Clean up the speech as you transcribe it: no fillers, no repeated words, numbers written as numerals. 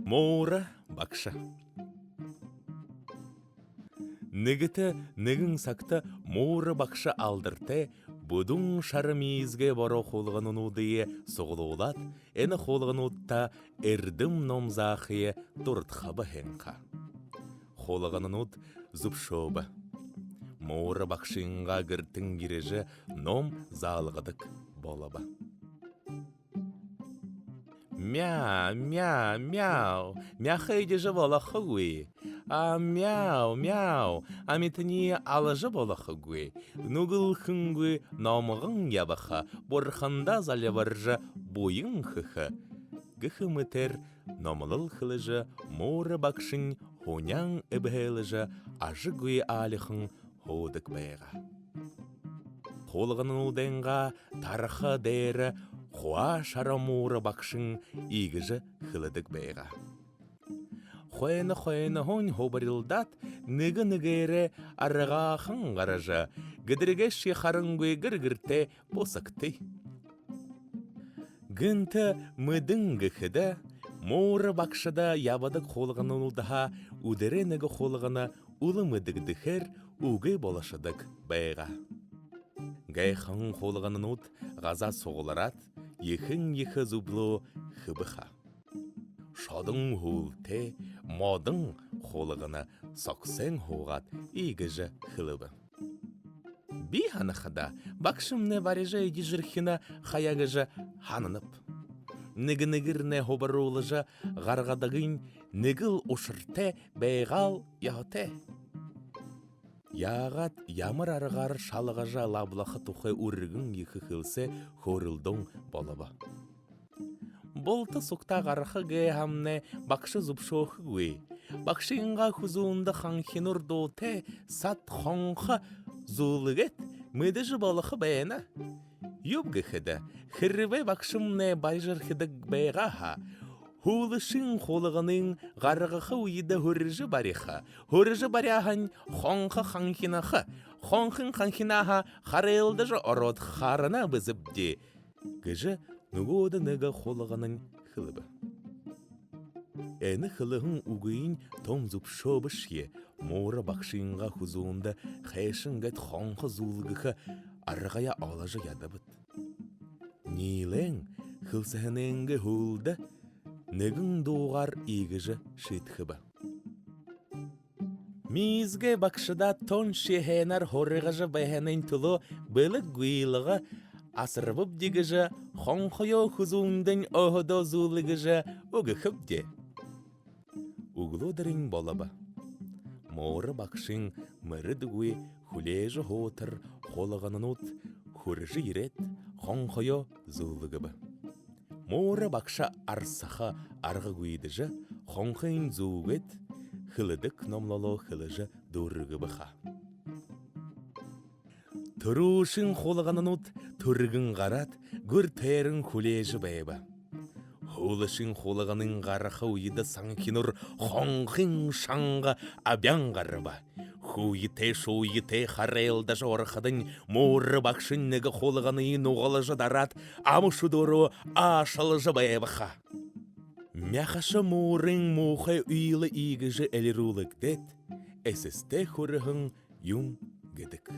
Моура бакша. Нігіті нігін сакта моура бакша алдырте, будун шарымизге боро холғанын удые соғылуылат, әні холған удта эрдім номзахые туртхабы хенқа. Холғанын уд зубшобы. Моура бакшинға гіртін гирежі ном залғадык болабы. Мяу, мяу, мяу, мяхайде же волахы гуи. А мяу, мяу, амитini алыжы болахы гуи. Нугыл хынгуи намығын ябаха, борханда заляваржы бойын хыхы. Гыхы мытер намылыл хылыжы моура бакшин хонян эбхелыжы ажы гуи алихын ходык байға. Холғанын уденға тарха дәрі хуа шара моура бакшин игіжі хылыдык байға. Хойны хонь хобарилдат ныгы-ныгыйры арыға хын ғаражы, гідірге шехарын гөй гір-гірте босакты. Гынты мыдың гіхіді, моура бакшыда ябадык холғанын удаға удері ныгы холғаны улы мыдық діхер угы болашыдык байға. Гай хын холғанын уд ғаза соғыларат, ехін зублу хыбыха. Шадың хулте, мадың холығына сақсен хоғат игіжі хылыбы. Би ханықыда бақшымны варежі едежірхіна хаягыжы ханынып. Нігі-нігірне хобарулыжы ғарғадығын нігіл ұшырте бәйғал яғыте. Яғат ямыр арығар шалығажа лаблақы тұқы үрігін ехі хылсы хорылдың болабы. Болты сұқта ғарқы ге хамне бақшы зұпшоқы гуи. Бақшыңға хузуында ханхинур доте сат хонқы зулығет мүдіжі болықы бәйіна. Юб гіхіді, хірве бақшымне байжырхідік бәйға ха. Хулышын холығының ғарғықы уйды хүріжі бариха. Хүріжі баряған хонқы ханхинақы. Хонқын ханхинаға қарайлдыжы ород харына бізіпде. Гіжі нүгоды нүгі холығының хылыбы. Әні хылығын угейін том зұпшобы шие, моура бақшыңға хузуында қайшыңгет хонқы зулғықы арғая алажы ядабыд. Нилен хылсығыныңғы хулды, нігін доғар игіжі шетхыбы. Мизге бақшыда тон шехенар хорығыжы бәхенен тұлы білік гуилығы асырбып дегіжі хонқойо хузуындың оғыда зулығыжы ұғықып де. Углодарың болабы. Моуры бақшың мұрыдығуи хулежі хотыр холығанын ұт хүржі ерет хонқойо зулығыбы. Моура бақша арсаха арғы гүйдіжі, хонқын зуғет, хылыдық номлоло хылыжы дұрығы бұға. Тұрушын қолығанын ұт, тұрғын ғарат, гүр тәрін хүлежі бәйбі. Хулышын қолығанын ғарақы үйді саңкинур хонқын шаңға абян ғарыба. Хуйте харелда жорқадың моуры бақшын негі қолығаны нұғалыжы дарат, амышы дұру ашылыжы байбыға. Мяқашы моурын мұхай үйлі игіжі әлірулік дет, әсісті хүріғын юм гедік.